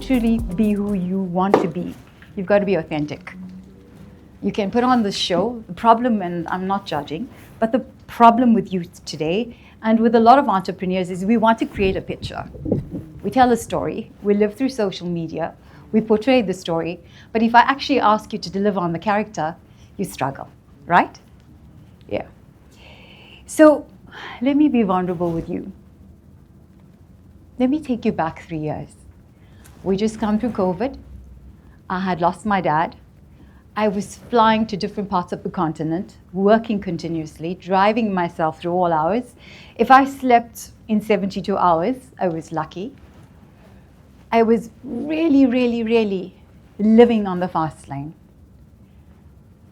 truly be who you want to be, you've got to be authentic. You can put on the show. The problem, and I'm not judging, but the problem with youth today and with a lot of entrepreneurs is we want to create a picture. We tell a story. We live through social media. We portray the story. But if I actually ask you to deliver on the character, you struggle, right? Yeah. So let me be vulnerable with you. Let me take you back 3 years. We just come through COVID. I had lost my dad. I was flying to different parts of the continent, working continuously, driving myself through all hours. If I slept in 72 hours, I was lucky. I was really, really, really living on the fast lane.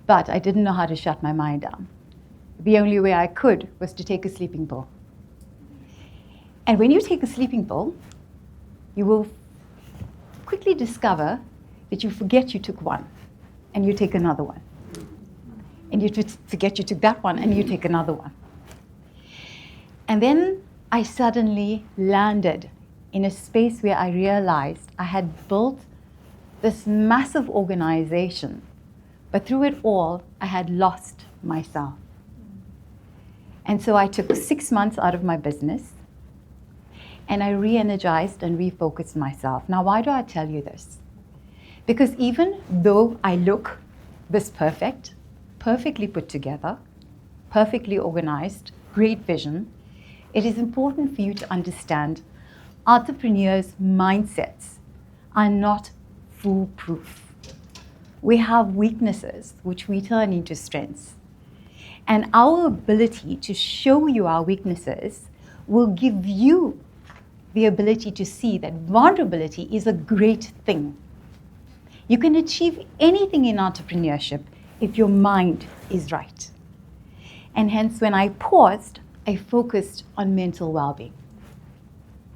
But I didn't know how to shut my mind down. The only way I could was to take a sleeping pill. And when you take a sleeping pill, you will quickly discover that you forget you took one, and you take another one. And you forget you took that one, and you take another one. And then I suddenly landed in a space where I realized I had built this massive organization, but through it all, I had lost myself. And so I took 6 months out of my business, and I re-energized and refocused myself. Now, why do I tell you this? Because even though I look this perfect, perfectly put together, perfectly organized, great vision, it is important for you to understand entrepreneurs' mindsets are not foolproof. We have weaknesses which we turn into strengths. And our ability to show you our weaknesses will give you the ability to see that vulnerability is a great thing. You can achieve anything in entrepreneurship if your mind is right. And hence, when I paused, I focused on mental well-being.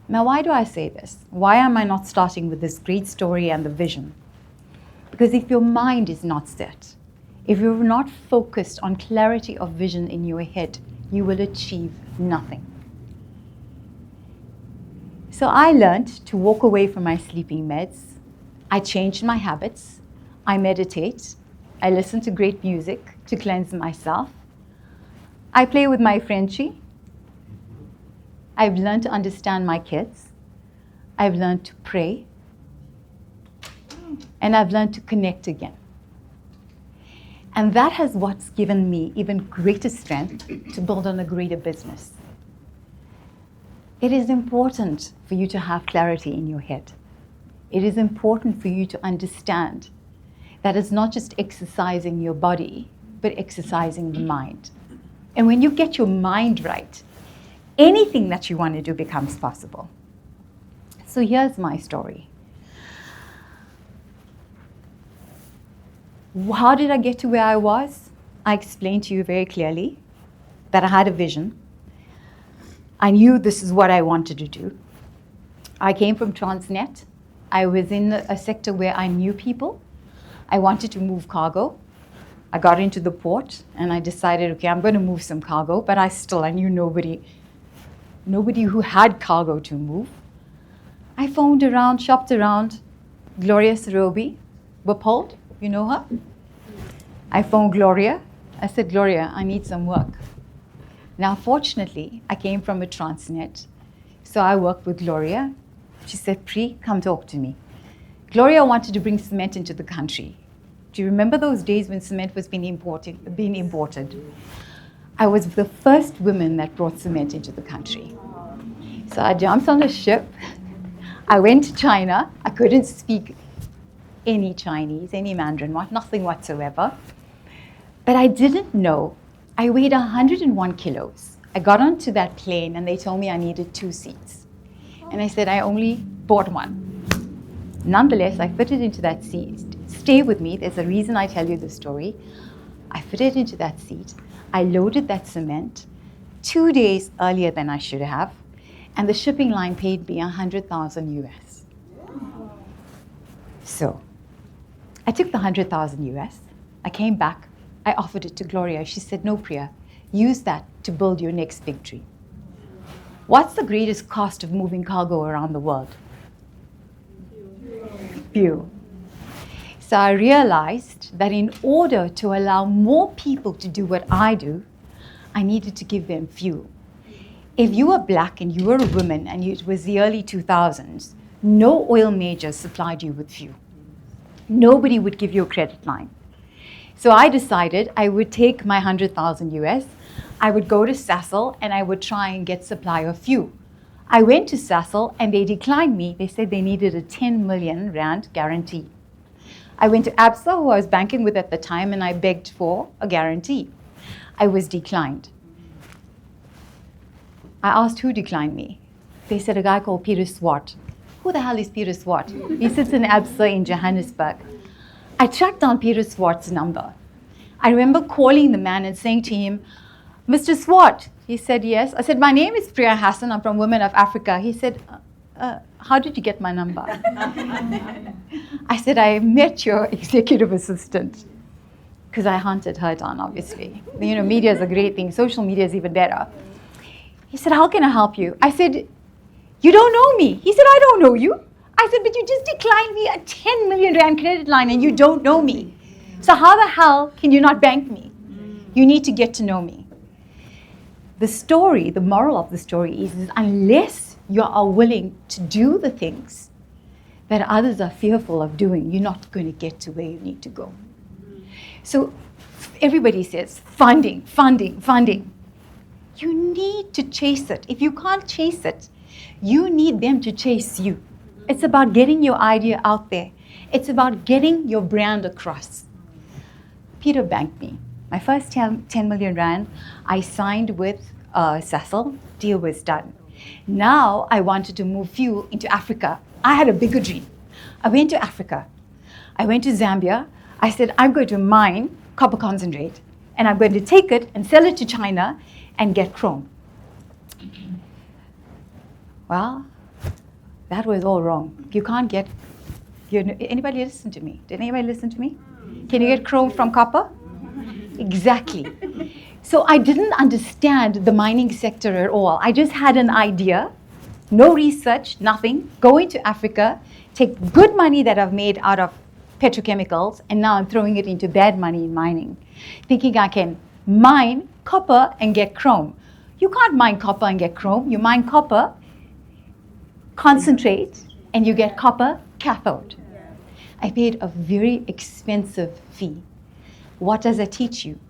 Now, why do I say this? Why am I not starting with this great story and the vision? Because if your mind is not set, if you're not focused on clarity of vision in your head, you will achieve nothing. So I learned to walk away from my sleeping meds. I changed my habits. I meditate. I listen to great music to cleanse myself. I play with my Frenchie. I've learned to understand my kids. I've learned to pray. And I've learned to connect again. And that has what's given me even greater strength to build on a greater business. It is important for you to have clarity in your head. It is important for you to understand that it's not just exercising your body, but exercising the mind. And when you get your mind right, anything that you want to do becomes possible. So here's my story. How did I get to where I was? I explained to you very clearly that I had a vision. I knew this is what I wanted to do. I came from Transnet. I was in a sector where I knew people. I wanted to move cargo. I got into the port and I decided, okay, I'm going to move some cargo, but I knew nobody who had cargo to move. I phoned around, shopped around. Gloria Sarobi, Wiphold, you know her? I phoned Gloria. I said, Gloria, I need some work. Now, fortunately, I came from a Transnet, so I worked with Gloria. She said, Pri, come talk to me. Gloria wanted to bring cement into the country. Do you remember those days when cement was being imported? I was the first woman that brought cement into the country. So I jumped on a ship. I went to China. I couldn't speak any Chinese, any Mandarin, nothing whatsoever. But I didn't know. I weighed 101 kilos. I got onto that plane and they told me I needed 2 seats. And I said, I only bought one. Nonetheless, I fitted into that seat. Stay with me. There's a reason I tell you the story. I fitted into that seat. I loaded that cement 2 days earlier than I should have. And the shipping line paid me 100,000 US. So I took the 100,000 US. I came back. I offered it to Gloria. She said, no, Priya, use that to build your next big dream. What's the greatest cost of moving cargo around the world? fuel. So I realized that in order to allow more people to do what I do, I needed to give them fuel. If you were black and you were a woman and it was the early 2000s, no oil major supplied you with fuel. Nobody would give you a credit line. So I decided I would take my 100,000 US, I would go to Sasol and I would try and get supply of fuel. I went to Sasol and they declined me. They said they needed a 10 million rand guarantee. I went to ABSA, who I was banking with at the time, and I begged for a guarantee. I was declined. I asked who declined me. They said a guy called Peter Swart. Who the hell is Peter Swart? He sits in ABSA in Johannesburg. I tracked down Peter Swart's number. I remember calling the man and saying to him, Mr. Swart. He said, yes. I said, my name is Pria Hassan. I'm from Women of Africa. He said, how did you get my number? I said, I met your executive assistant. Because I hunted her down, obviously. You know, media is a great thing. Social media is even better. He said, how can I help you? I said, you don't know me. He said, I don't know you. I said, but you just declined me a 10 million rand credit line and you don't know me. So how the hell can you not bank me? You need to get to know me. The story, the moral of the story is unless you are willing to do the things that others are fearful of doing, you're not going to get to where you need to go. So everybody says funding, funding, funding. You need to chase it. If you can't chase it, you need them to chase you. It's about getting your idea out there. It's about getting your brand across. Peter banked me. My first 10 million rand, I signed with Sasol. Deal was done. Now I wanted to move fuel into Africa. I had a bigger dream. I went to Africa. I went to Zambia. I said, I'm going to mine copper concentrate, and I'm going to take it and sell it to China and get chrome. Well, that was all wrong. You can't get, anybody listen to me? Did anybody listen to me? Can you get chrome from copper? Exactly. So I didn't understand the mining sector at all. I just had an idea, no research, nothing, go into Africa, take good money that I've made out of petrochemicals, and now I'm throwing it into bad money in mining, thinking I can mine copper and get chrome. You can't mine copper and get chrome. You mine copper, concentrate, and you get copper cathode. I paid a very expensive fee. What does that teach you?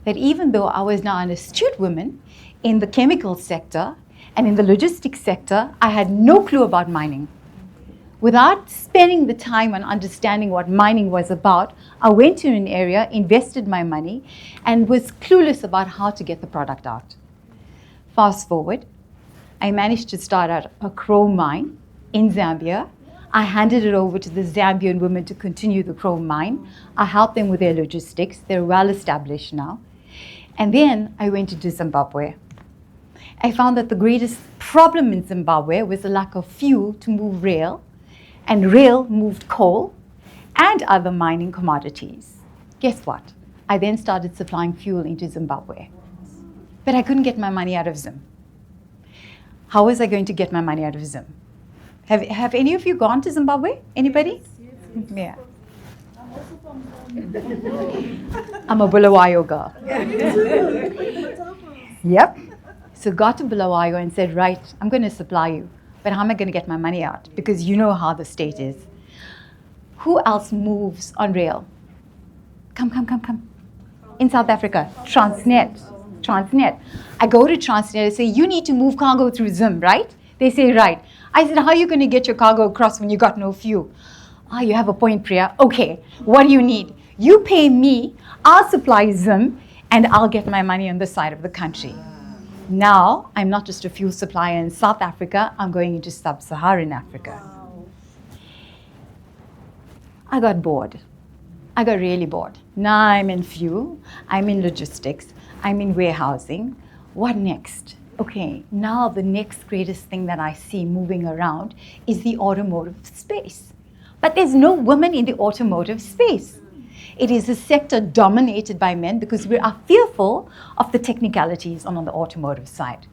That even though I was now an astute woman in the chemical sector and in the logistics sector, I had no clue about mining. Without spending the time on understanding what mining was about, I went to an area, invested my money, and was clueless about how to get the product out. Fast forward, I managed to start out a chrome mine in Zambia. I handed it over to the Zambian women to continue the chrome mine. I helped them with their logistics. They're well established now. And then I went into Zimbabwe. I found that the greatest problem in Zimbabwe was the lack of fuel to move rail, and rail moved coal and other mining commodities. Guess what? I then started supplying fuel into Zimbabwe. But I couldn't get my money out of Zim. How was I going to get my money out of Zim? Have any of you gone to Zimbabwe? Anybody? Yes. Yeah. I'm also from I'm a Bulawayo girl. Petrochemicals. Yep. So got to Bulawayo and said, right, I'm going to supply you. But how am I going to get my money out? Because you know how the state is. Who else moves on rail? Come. In South Africa, Transnet. I go to Transnet and say, you need to move cargo through Zim, right? They say, right. I said, how are you going to get your cargo across when you got no fuel? You have a point, Priya. Okay, what do you need? You pay me, I'll supply Zim, and I'll get my money on this side of the country. Now, I'm not just a fuel supplier in South Africa, I'm going into sub-Saharan Africa. Wow. I got bored. I got really bored. Now I'm in fuel, I'm in logistics, I'm in warehousing. What next? Okay, now the next greatest thing that I see moving around is the automotive space. But there's no women in the automotive space. It is a sector dominated by men because we are fearful of the technicalities on the automotive side.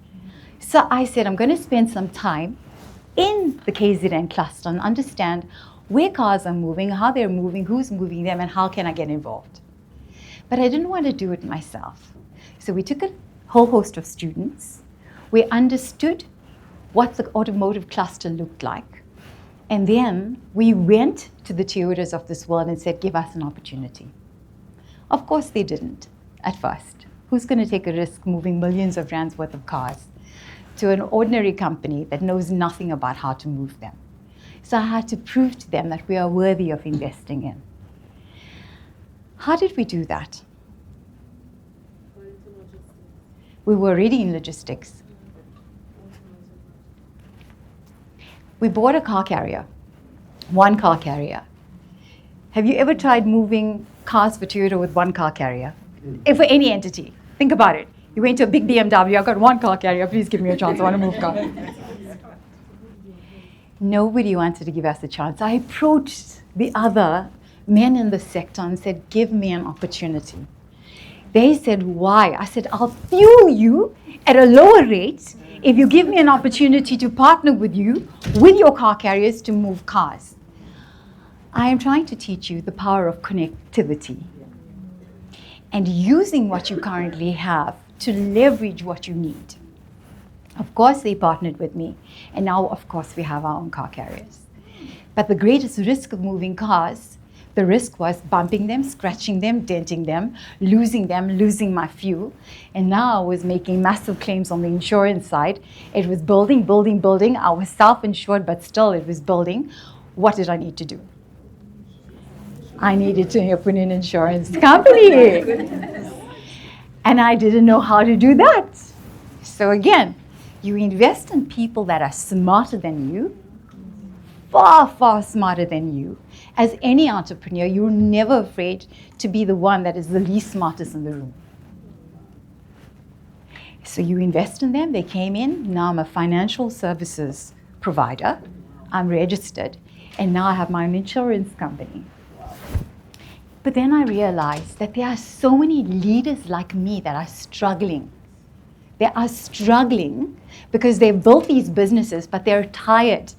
So I said, I'm going to spend some time in the KZN cluster and understand where cars are moving, how they're moving, who's moving them, and how can I get involved. But I didn't want to do it myself. So we took a whole host of students. We understood what the automotive cluster looked like. And then we went to the Toyotas of this world and said, give us an opportunity. Of course they didn't at first. Who's going to take a risk moving millions of rands worth of cars to an ordinary company that knows nothing about how to move them? So I had to prove to them that we are worthy of investing in. How did we do that? We were already in logistics. We bought a car carrier, one car carrier. Have you ever tried moving cars for Toyota with one car carrier? If for any entity, think about it. You went to a big BMW, I've got one car carrier, please give me a chance, I want to move cars. Nobody wanted to give us a chance. I approached the other men in the sector and said, give me an opportunity. They said, why? I said, I'll fuel you at a lower rate if you give me an opportunity to partner with you, with your car carriers to move cars. I am trying to teach you the power of connectivity and using what you currently have to leverage what you need. Of course, they partnered with me, and now, of course, we have our own car carriers. But the greatest risk of moving cars, the risk was bumping them, scratching them, denting them, losing my fuel. And now I was making massive claims on the insurance side. It was building. I was self-insured, but still it was building. What did I need to do? I needed to open an insurance company. And I didn't know how to do that. So again, you invest in people that are smarter than you, far, far smarter than you. As any entrepreneur, you're never afraid to be the one that is the least smartest in the room. So you invest in them, they came in, now I'm a financial services provider, I'm registered, and now I have my own insurance company. But then I realized that there are so many leaders like me that are struggling. They are struggling because they've built these businesses, but they're tired.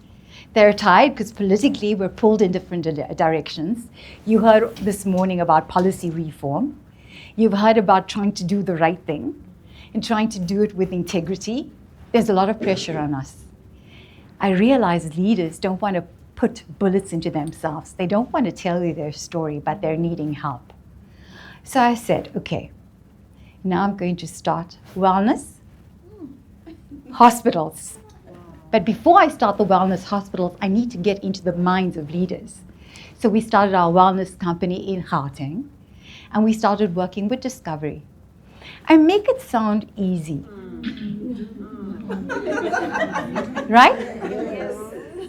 They're tired because politically we're pulled in different directions. You heard this morning about policy reform. You've heard about trying to do the right thing and trying to do it with integrity. There's a lot of pressure on us. I realize leaders don't want to put bullets into themselves. They don't want to tell you their story, but they're needing help. So I said, okay, now I'm going to start wellness hospitals. But before I start the wellness hospitals, I need to get into the minds of leaders. So we started our wellness company in Gauteng, and we started working with Discovery. I make it sound easy. Right? Yes.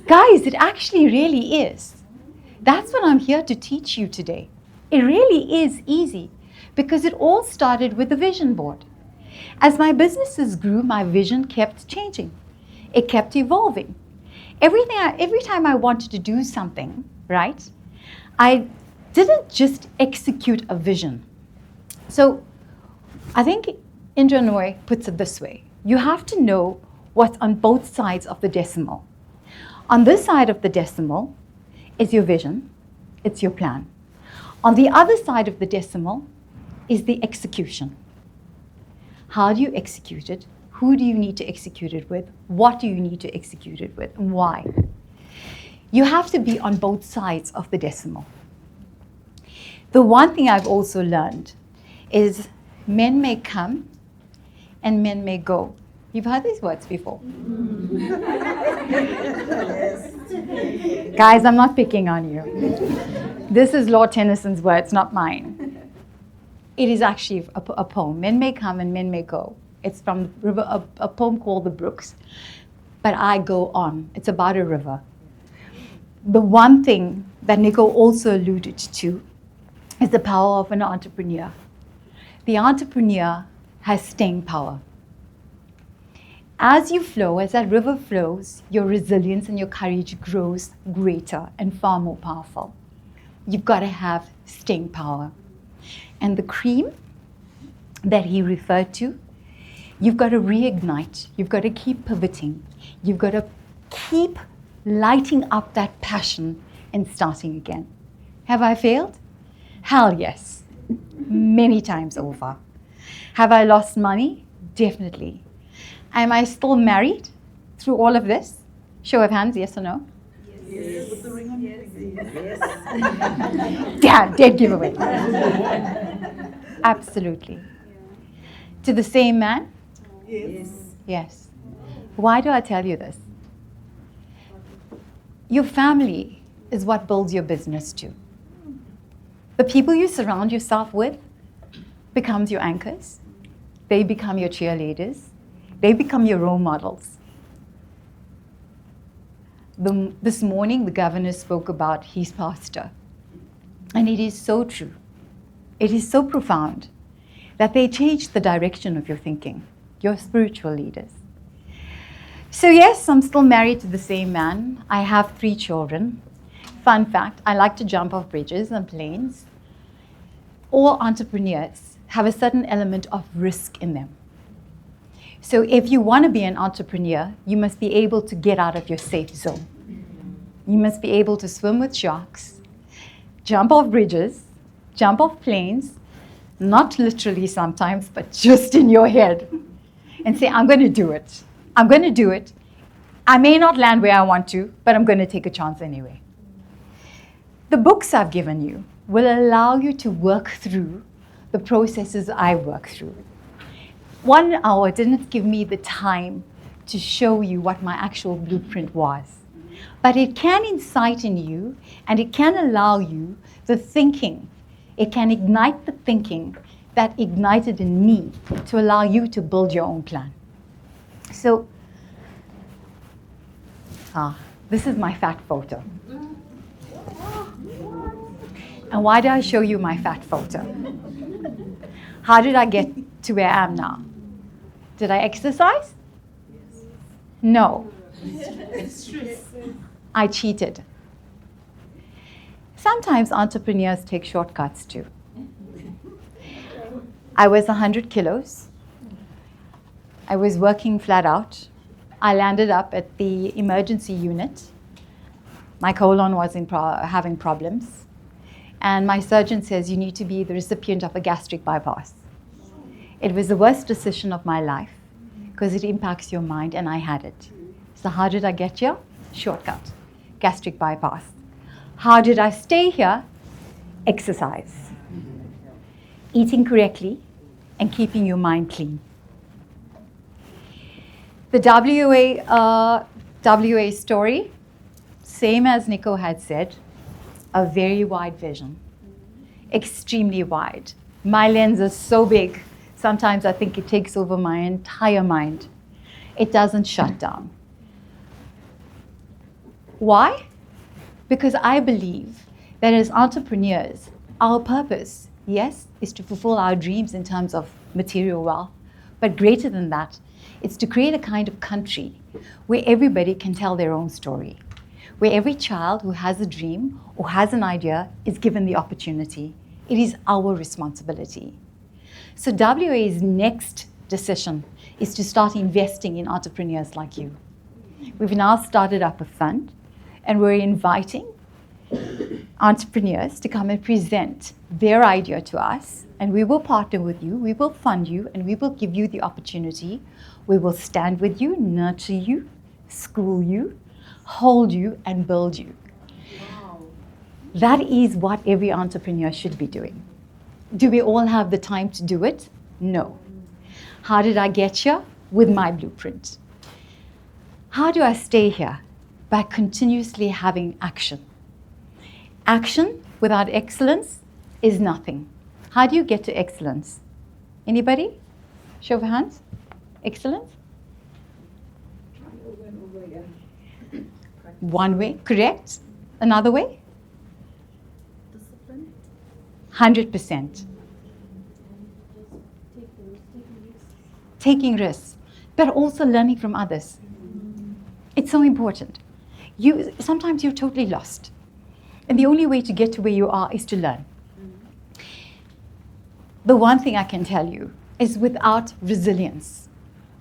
Guys, it actually really is. That's what I'm here to teach you today. It really is easy because it all started with the vision board. As my businesses grew, my vision kept changing. It kept evolving. Every time I wanted to do something, right, I didn't just execute a vision. So I think Indore puts it this way. You have to know what's on both sides of the decimal. On this side of the decimal is your vision, it's your plan. On the other side of the decimal is the execution. How do you execute it? Who do you need to execute it with? What do you need to execute it with? And why? You have to be on both sides of the decimal. The one thing I've also learned is men may come and men may go. You've heard these words before. Guys, I'm not picking on you. This is Lord Tennyson's words, not mine. It is actually a poem. Men may come and men may go. It's from a poem called The Brooks. But I go on. It's about a river. The one thing that Nico also alluded to is the power of an entrepreneur. The entrepreneur has staying power. As you flow, as that river flows, your resilience and your courage grows greater and far more powerful. You've got to have staying power. And the cream that he referred to, you've got to reignite. You've got to keep pivoting. You've got to keep lighting up that passion and starting again. Have I failed? Hell yes. Many times over. Have I lost money? Definitely. Am I still married through all of this? Show of hands, yes or no? Yes. With the ring on your finger. Damn, dead giveaway. Absolutely. To the same man? Yes. Yes. Why do I tell you this? Your family is what builds your business too. The people you surround yourself with becomes your anchors. They become your cheerleaders. They become your role models. This morning, the governor spoke about his pastor. And it is so true. It is so profound that they change the direction of your thinking, your spiritual leaders. So yes, I'm still married to the same man. I have 3 children. Fun fact, I like to jump off bridges and planes. All entrepreneurs have a certain element of risk in them. So if you want to be an entrepreneur, you must be able to get out of your safe zone. You must be able to swim with sharks, jump off bridges, jump off planes, not literally sometimes, but just in your head, and say, I'm going to do it. I'm going to do it. I may not land where I want to, but I'm going to take a chance anyway. The books I've given you will allow you to work through the processes I work through. 1 hour didn't give me the time to show you what my actual blueprint was. But it can incite in you, and it can allow you the thinking. It can ignite the thinking that ignited in me to allow you to build your own plan. So, this is my fat photo. And why did I show you my fat photo? How did I get to where I am now? Did I exercise? No. I cheated. Sometimes entrepreneurs take shortcuts too. I was 100 kilos. I was working flat out. I landed up at the emergency unit. My colon was having problems. And my surgeon says, you need to be the recipient of a gastric bypass. It was the worst decision of my life because it impacts your mind, and I had it. So how did I get here? Shortcut, gastric bypass. How did I stay here? Exercise. Eating correctly and keeping your mind clean. The WA story, same as Nico had said, a very wide vision, extremely wide. My lens is so big, sometimes I think it takes over my entire mind. It doesn't shut down. Why? Because I believe that as entrepreneurs, our purpose, yes, is to fulfill our dreams in terms of material wealth, but greater than that, it's to create a kind of country where everybody can tell their own story, where every child who has a dream or has an idea is given the opportunity. It is our responsibility. So WA's next decision is to start investing in entrepreneurs like you. We've now started up a fund, and we're inviting entrepreneurs to come and present their idea to us, and we will partner with you, we will fund you, and we will give you the opportunity. We will stand with you, nurture you, school you, hold you, and build you. Wow. That is what every entrepreneur should be doing. Do we all have the time to do it? No. How did I get here? With my blueprint. How do I stay here? By continuously having action. Action without excellence is nothing. How do you get to excellence? Anybody? Show of hands. Excellence? One way, correct. Another way? Discipline. 100%. Taking risks, but also learning from others. It's so important. Sometimes you're totally lost. And the only way to get to where you are is to learn. The one thing I can tell you is without resilience,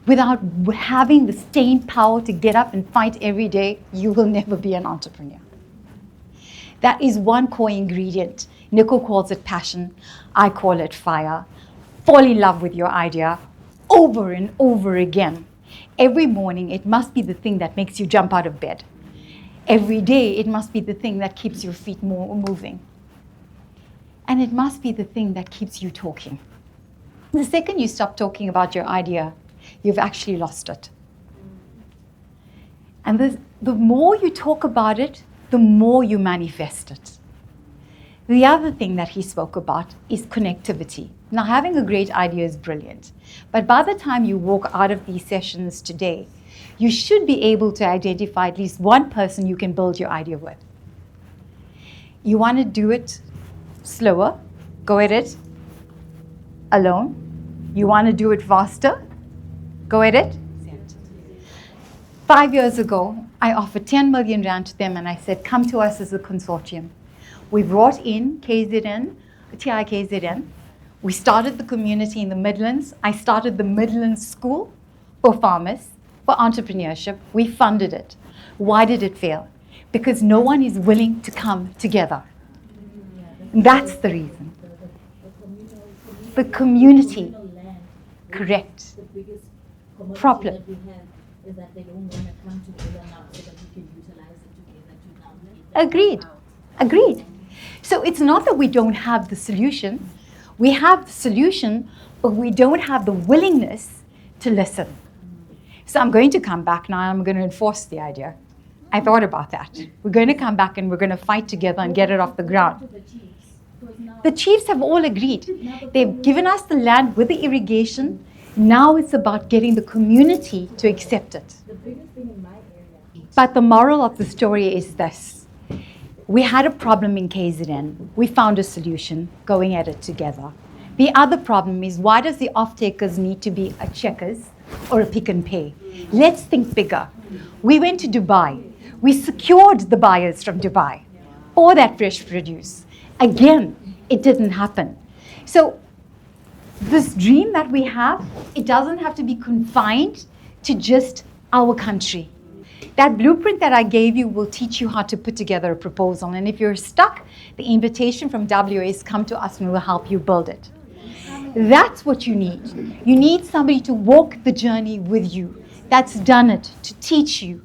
without having the staying power to get up and fight every day, you will never be an entrepreneur. That is one core ingredient. Nico calls it passion. I call it fire. Fall in love with your idea over and over again. Every morning, it must be the thing that makes you jump out of bed. Every day, it must be the thing that keeps your feet moving. And it must be the thing that keeps you talking. The second you stop talking about your idea, you've actually lost it. And the more you talk about it, the more you manifest it. The other thing that he spoke about is connectivity. Now, having a great idea is brilliant, but by the time you walk out of these sessions today, you should be able to identify at least one person you can build your idea with. You want to do it slower, go at it alone. You want to do it faster, go at it. 5 years ago, I offered 10 million rand to them and I said, come to us as a consortium. We brought in KZN, TIKZN. We started the community in the Midlands. I started the Midlands School for farmers, for entrepreneurship. We funded it. Why did it fail? Because no one is willing to come together. That's the reason. The community, correct. Problem. Is that they don't want to come together now so that we can utilize it together to now. Agreed. Agreed. So it's not that we don't have the solution. We have the solution, but we don't have the willingness to listen. So I'm going to come back now and I'm going to enforce the idea. I thought about that. We're going to come back and we're going to fight together and get it off the ground. The chiefs have all agreed. They've given us the land with the irrigation. Now it's about getting the community to accept it. The biggest thing in my area. But the moral of the story is this. We had a problem in KZN. We found a solution, going at it together. The other problem is, why does the off-takers need to be a Checkers or a Pick and Pay? Let's think bigger. We went to Dubai. We secured the buyers from Dubai for that fresh produce. Again, it didn't happen. So this dream that we have, it doesn't have to be confined to just our country. That blueprint that I gave you will teach you how to put together a proposal. And if you're stuck, the invitation from WA is come to us and we'll help you build it. That's what you need. You need somebody to walk the journey with you, that's done it, to teach you.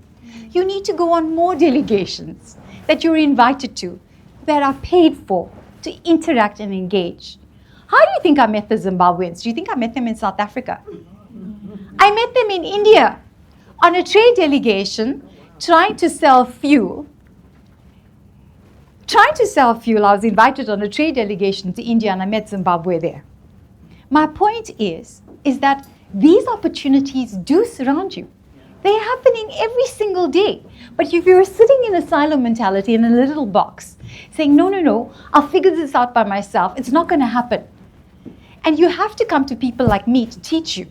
You need to go on more delegations that you're invited to, that are paid for, to interact and engage. How do you think I met the Zimbabweans? Do you think I met them in South Africa? I met them in India on a trade delegation trying to sell fuel. I was invited on a trade delegation to India and I met Zimbabwe there. My point is that these opportunities do surround you. They're happening every single day. But if you're sitting in a silo mentality in a little box, saying, no, I'll figure this out by myself, it's not going to happen. And you have to come to people like me to teach you.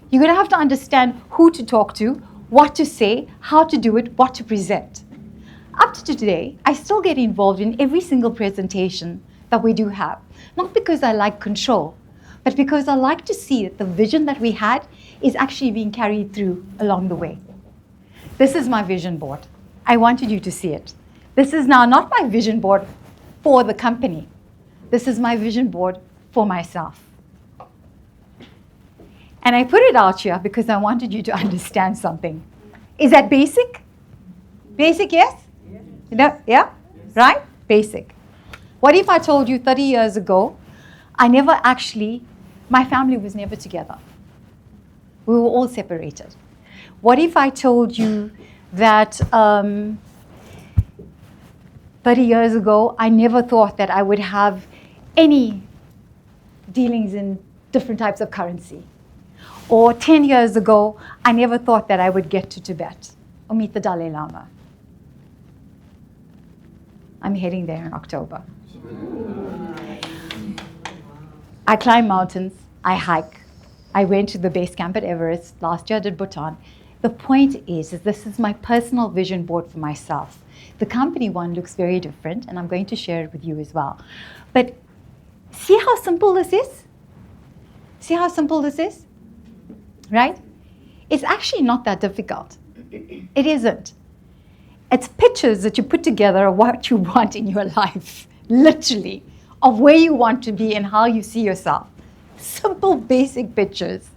You're going to have to understand who to talk to, what to say, how to do it, what to present. Up to today, I still get involved in every single presentation that we do have. Not because I like control, but because I like to see that the vision that we had is actually being carried through along the way. This is my vision board. I wanted you to see it. This is now not my vision board for the company. This is my vision board for myself. And I put it out here because I wanted you to understand something. Is that basic? Basic, yes? No, yeah? Right? Basic. What if I told you 30 years ago, my family was never together. We were all separated. What if I told you that 30 years ago, I never thought that I would have any dealings in different types of currency? Or 10 years ago, I never thought that I would get to Tibet or meet the Dalai Lama. I'm heading there in October. I climb mountains, I hike. I went to the base camp at Everest. Last year I did Bhutan. The point is this is my personal vision board for myself. The company one looks very different, and I'm going to share it with you as well. But see how simple this is? See how simple this is? Right? It's actually not that difficult. It isn't. It's pictures that you put together of what you want in your life, literally, of where you want to be and how you see yourself. Simple, basic pictures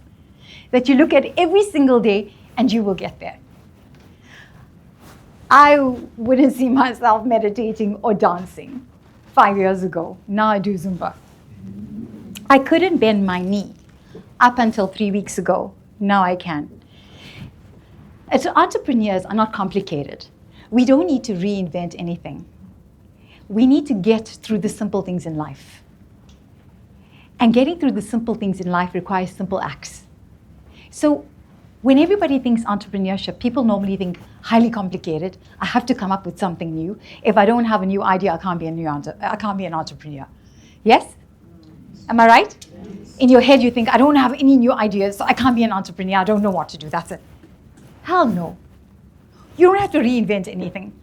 that you look at every single day and you will get there. I wouldn't see myself meditating or dancing 5 years ago. Now I do Zumba. I couldn't bend my knee up until 3 weeks ago. Now I can. Entrepreneurs are not complicated. We don't need to reinvent anything. We need to get through the simple things in life. And getting through the simple things in life requires simple acts. So when everybody thinks entrepreneurship, people normally think highly complicated. I have to come up with something new. If I don't have a new idea, I can't be an entrepreneur. Yes? Am I right? Yes. In your head, you think, I don't have any new ideas, so I can't be an entrepreneur. I don't know what to do. That's it. Hell no. You don't have to reinvent anything.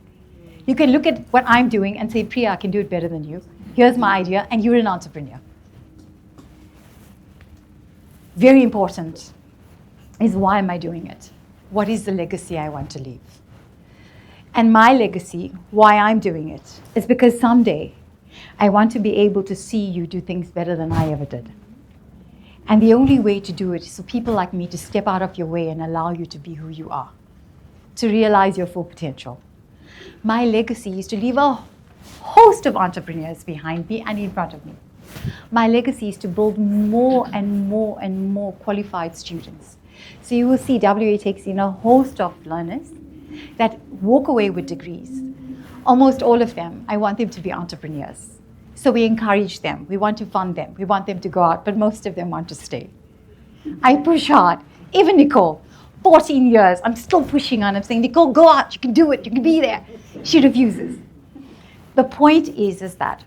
You can look at what I'm doing and say, Priya, I can do it better than you. Here's my idea, and you're an entrepreneur. Very important is, why am I doing it? What is the legacy I want to leave? And my legacy, why I'm doing it, is because someday I want to be able to see you do things better than I ever did. And the only way to do it is for people like me to step out of your way and allow you to be who you are, to realize your full potential. My legacy is to leave a host of entrepreneurs behind me and in front of me. My legacy is to build more and more and more qualified students. So you will see WA takes in a host of learners that walk away with degrees. Almost all of them, I want them to be entrepreneurs. So we encourage them. We want to fund them. We want them to go out, but most of them want to stay. I push hard. Even Nicole, 14 years, I'm still pushing on. I'm saying, Nicole, go out. You can do it. You can be there. She refuses. The point is that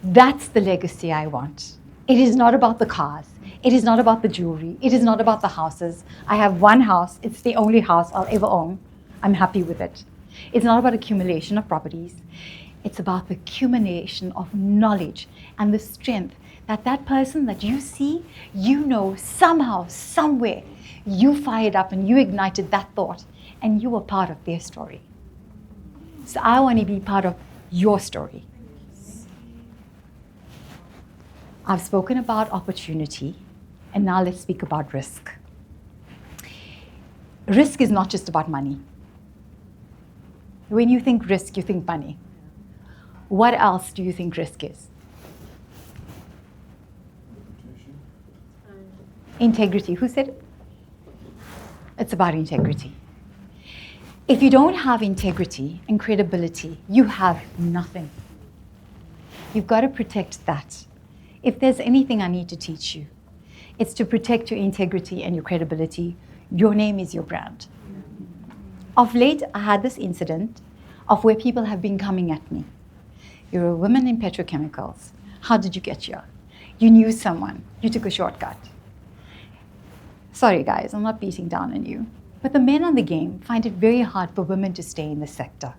that's the legacy I want. It is not about the cars. It is not about the jewelry. It is not about the houses. I have one house. It's the only house I'll ever own. I'm happy with it. It's not about accumulation of properties. It's about the accumulation of knowledge and the strength that that person that you see, you know, somehow, somewhere, you fired up and you ignited that thought and you were part of their story. So I want to be part of your story. I've spoken about opportunity, and now let's speak about risk. Risk is not just about money. When you think risk, you think money. What else do you think risk is? Integrity. Who said it? It's about integrity. If you don't have integrity and credibility, you have nothing. You've got to protect that. If there's anything I need to teach you, it's to protect your integrity and your credibility. Your name is your brand. Of late, I had this incident of where people have been coming at me. You're a woman in Petrochemicals. How did you get here? You knew someone. You took a shortcut. Sorry, guys, I'm not beating down on you. But the men on the game find it very hard for women to stay in the sector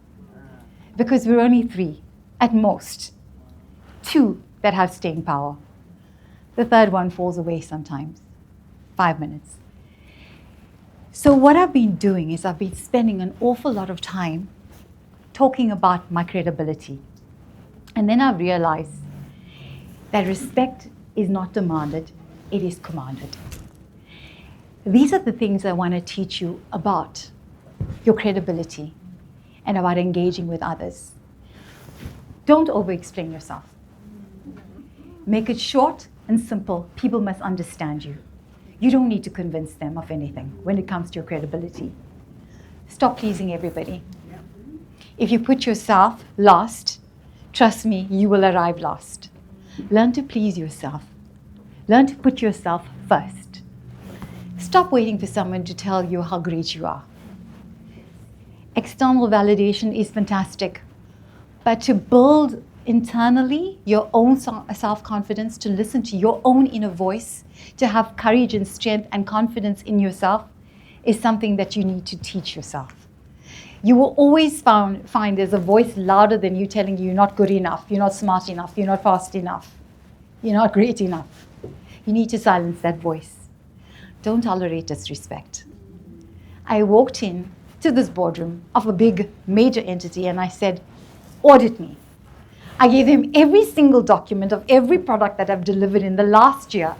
because we're only 3, at most. 2 that have staying power. The third one falls away sometimes. 5 minutes. So what I've been doing is I've been spending an awful lot of time talking about my credibility. And then I've realized that respect is not demanded, it is commanded. These are the things I want to teach you about your credibility and about engaging with others. Don't over-explain yourself. Make it short and simple. People must understand you. You don't need to convince them of anything when it comes to your credibility. Stop pleasing everybody. If you put yourself last, trust me, you will arrive last. Learn to please yourself. Learn to put yourself first. Stop waiting for someone to tell you how great you are. External validation is fantastic, but to build internally your own self-confidence, to listen to your own inner voice, to have courage and strength and confidence in yourself is something that you need to teach yourself. You will always find there's a voice louder than you telling you you're not good enough, you're not smart enough, you're not fast enough, you're not great enough. You need to silence that voice. Don't tolerate disrespect. I walked in to this boardroom of a big major entity and I said, audit me. I gave him every single document of every product that I've delivered in the last year.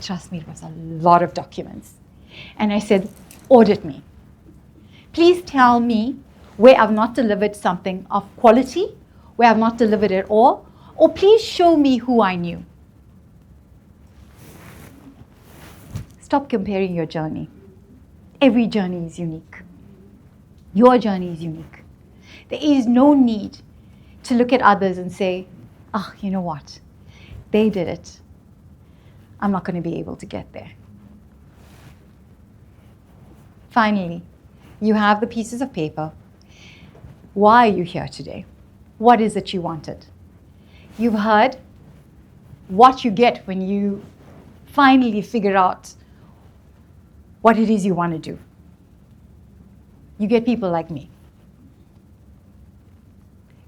Trust me, it was a lot of documents. And I said, audit me. Please tell me where I've not delivered something of quality, where I've not delivered at all, or please show me who I knew. Stop comparing your journey. Every journey is unique. Your journey is unique. There is no need to look at others and say, you know what? They did it. I'm not going to be able to get there. Finally, you have the pieces of paper. Why are you here today? What is it you wanted? You've heard what you get when you finally figure out what it is you want to do. You get people like me.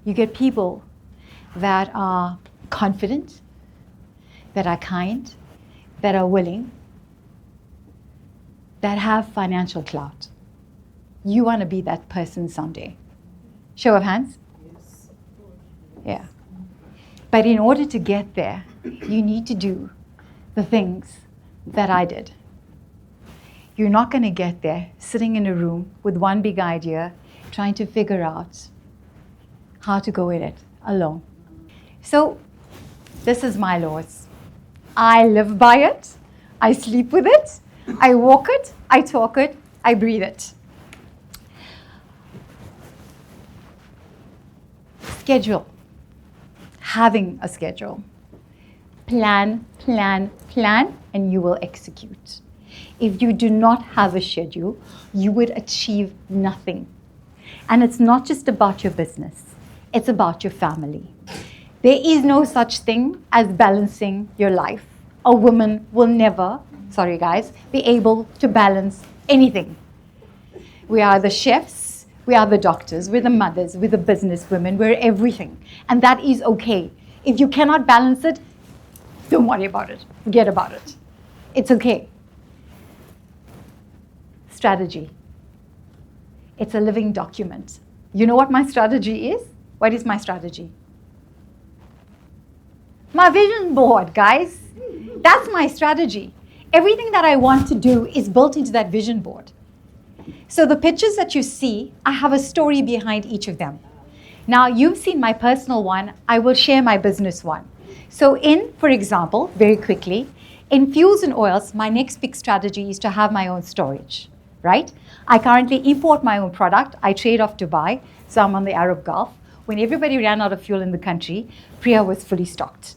You get people that are confident, that are kind, that are willing, that have financial clout. You want to be that person someday. Show of hands? Yes. Yeah. But in order to get there, you need to do the things that I did. You're not going to get there sitting in a room with one big idea, trying to figure out how to go in it alone. So this is my laws. I live by it. I sleep with it. I walk it. I talk it. I breathe it. Schedule. Having a schedule. Plan, plan, plan, and you will execute. If you do not have a schedule, you would achieve nothing. And it's not just about your business. It's about your family. There is no such thing as balancing your life. A woman will never, sorry guys, be able to balance anything. We are the chefs, we are the doctors, we're the mothers, we're the business women, we're everything. And that is okay. If you cannot balance it, don't worry about it. Forget about it. It's okay. Strategy. It's a living document. You know what my strategy is? What is my strategy? My vision board, guys. That's my strategy. Everything that I want to do is built into that vision board. So the pictures that you see, I have a story behind each of them. Now, you've seen my personal one. I will share my business one. So for example, very quickly, in fuels and oils, my next big strategy is to have my own storage, right? I currently import my own product. I trade off Dubai, so I'm on the Arab Gulf. When everybody ran out of fuel in the country, Pria was fully stocked.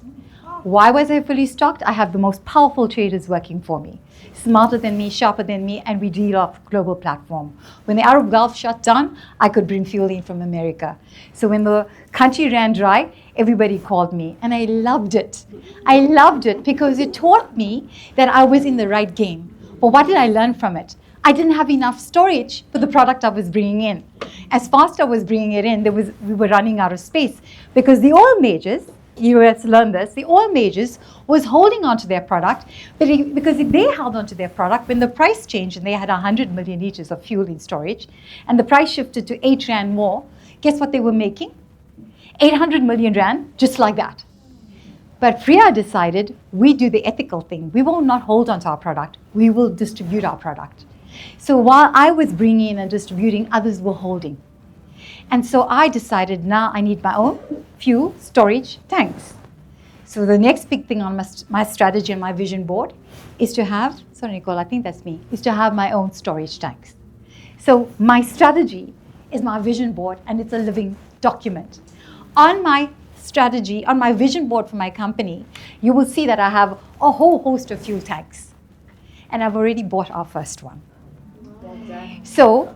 Why was I fully stocked? I have the most powerful traders working for me, smarter than me, sharper than me, and we deal off global platform. When the Arab Gulf shut down, I could bring fuel in from America. So when the country ran dry, everybody called me, and I loved it. I loved it because it taught me that I was in the right game. But what did I learn from it? I didn't have enough storage for the product I was bringing in. As fast as I was bringing it in, we were running out of space because the oil majors, US learned this, the oil majors was holding on to their product, because if they held on to their product, when the price changed and they had 100 million liters of fuel in storage, and the price shifted to 8 Rand more, guess what they were making? 800 million Rand, just like that. But Pria decided, we do the ethical thing. We will not hold on to our product. We will distribute our product. So while I was bringing in and distributing, others were holding. And so I decided now I need my own fuel storage tanks. So the next big thing on my strategy and my vision board is to have, sorry Nicole, I think that's me, is to have my own storage tanks. So my strategy is my vision board, and it's a living document. On my strategy, on my vision board for my company, you will see that I have a whole host of fuel tanks. And I've already bought our first one. So,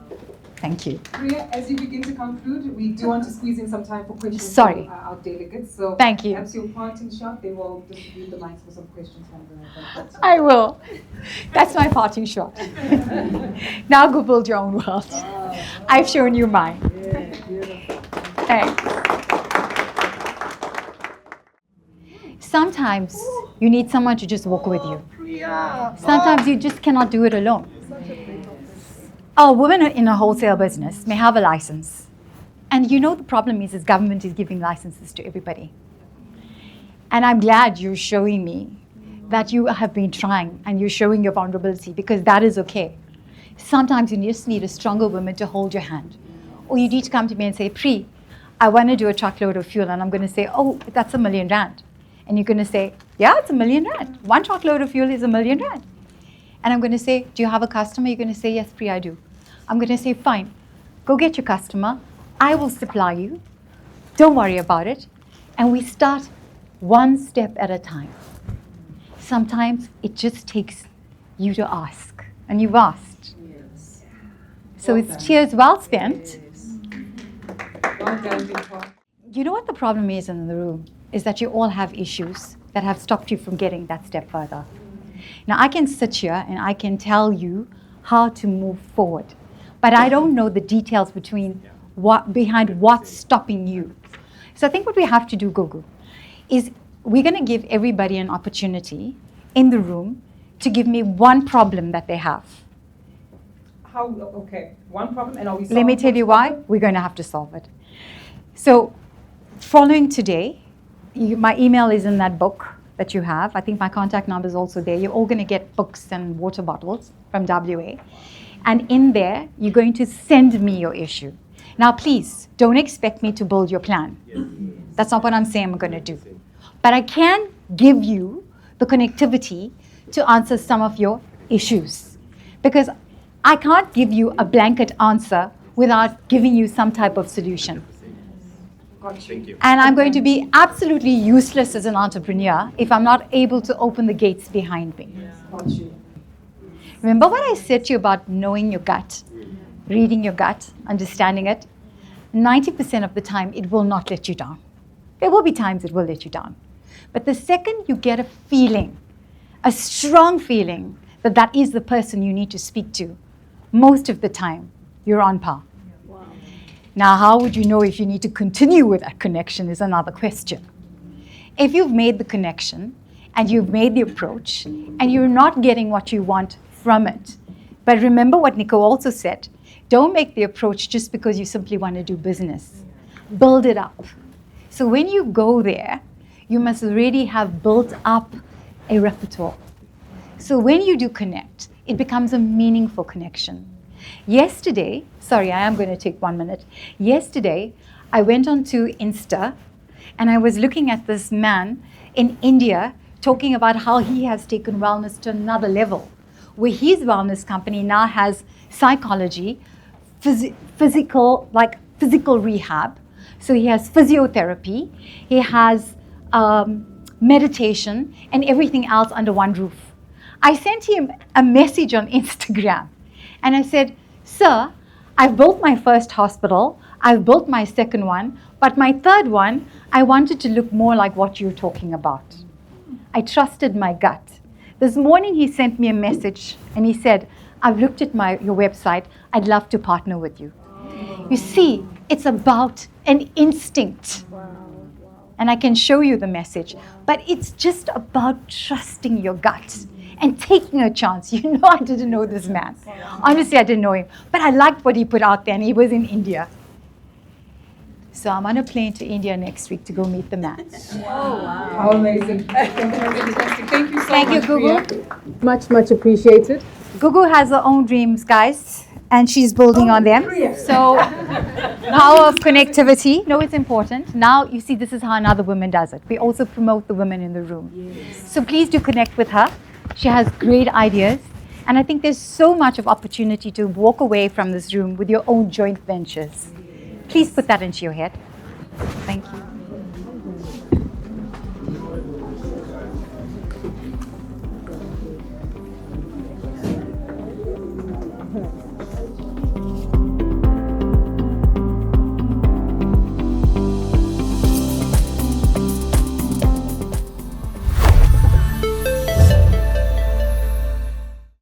thank you. Pria, as you begin to conclude, we do want to squeeze in some time for questions Sorry. from our delegates. So Thank you. perhaps your parting shot, they will distribute the mics for some questions from the I will. That's my parting shot. Now go build your own world. I've shown you mine. Thanks. Sometimes you need someone to just walk with you. Sometimes you just cannot do it alone. A woman in a wholesale business may have a license. And you know the problem is government is giving licenses to everybody. And I'm glad you're showing me that you have been trying and you're showing your vulnerability, because that is okay. Sometimes you just need a stronger woman to hold your hand. Or you need to come to me and say, Pri, I want to do a truckload of fuel. And I'm going to say, oh, that's R1 million. And you're going to say, yeah, it's R1 million. One truckload of fuel is R1 million. And I'm going to say, do you have a customer? You're going to say, yes, Pri, I do. I'm going to say, fine, go get your customer. I will supply you. Don't worry about it. And we start one step at a time. Sometimes it just takes you to ask. And you've asked. Yes. So Well it's done. tears well spent. Yes. Well done, Victor. You know what the problem is in the room? Is that you all have issues that have stopped you from getting that step further. Now, I can sit here and I can tell you how to move forward, but I don't know the details behind what's stopping you. So I think what we have to do, Gugu, is we're going to give everybody an opportunity in the room to give me one problem that they have. How, okay, one problem, and are we Let me tell you why. We're going to have to solve it. So following today, my email is in that book that you have. I think my contact number is also there. You're all going to get books and water bottles from WA. And in there, you're going to send me your issue. Now, please, don't expect me to build your plan. That's not what I'm saying I'm going to do. But I can give you the connectivity to answer some of your issues. Because I can't give you a blanket answer without giving you some type of solution. Thank you. And I'm going to be absolutely useless as an entrepreneur if I'm not able to open the gates behind me. Got you. Remember what I said to you about knowing your gut, reading your gut, understanding it? 90% of the time, it will not let you down. There will be times it will let you down. But the second you get a feeling, a strong feeling that that is the person you need to speak to, most of the time, you're on par. Now, how would you know if you need to continue with that connection is another question. If you've made the connection and you've made the approach and you're not getting what you want from it, but remember what Nico also said, don't make the approach just because you simply want to do business. Build it up. So when you go there, you must already have built up a repertoire. So when you do connect, it becomes a meaningful connection. Yesterday, sorry, I am going to take 1 minute. Yesterday, I went onto Insta and I was looking at this man in India talking about how he has taken wellness to another level, where his wellness company now has psychology, physical rehab. So he has physiotherapy, he has meditation, and everything else under one roof. I sent him a message on Instagram. And I said, sir, I've built my first hospital, I've built my second one, but my third one, I wanted to look more like what you're talking about. I trusted my gut. This morning he sent me a message and he said, I've looked at your website, I'd love to partner with you. You see, it's about an instinct. And I can show you the message, but it's just about trusting your gut and taking a chance. You know, I didn't know this man. Honestly, I didn't know him. But I liked what he put out there, and he was in India. So I'm on a plane to India next week to go meet the man. How amazing. Fantastic. Thank you so Thank you, much, Gugu. Pria. Much, much appreciated. Gugu has her own dreams, guys, and she's building on them. So, power of connectivity. No, it's important. Now, you see, this is how another woman does it. We also promote the women in the room. So please do connect with her. She has great ideas. And I think there's so much of opportunity to walk away from this room with your own joint ventures. Please put that into your head. Thank you.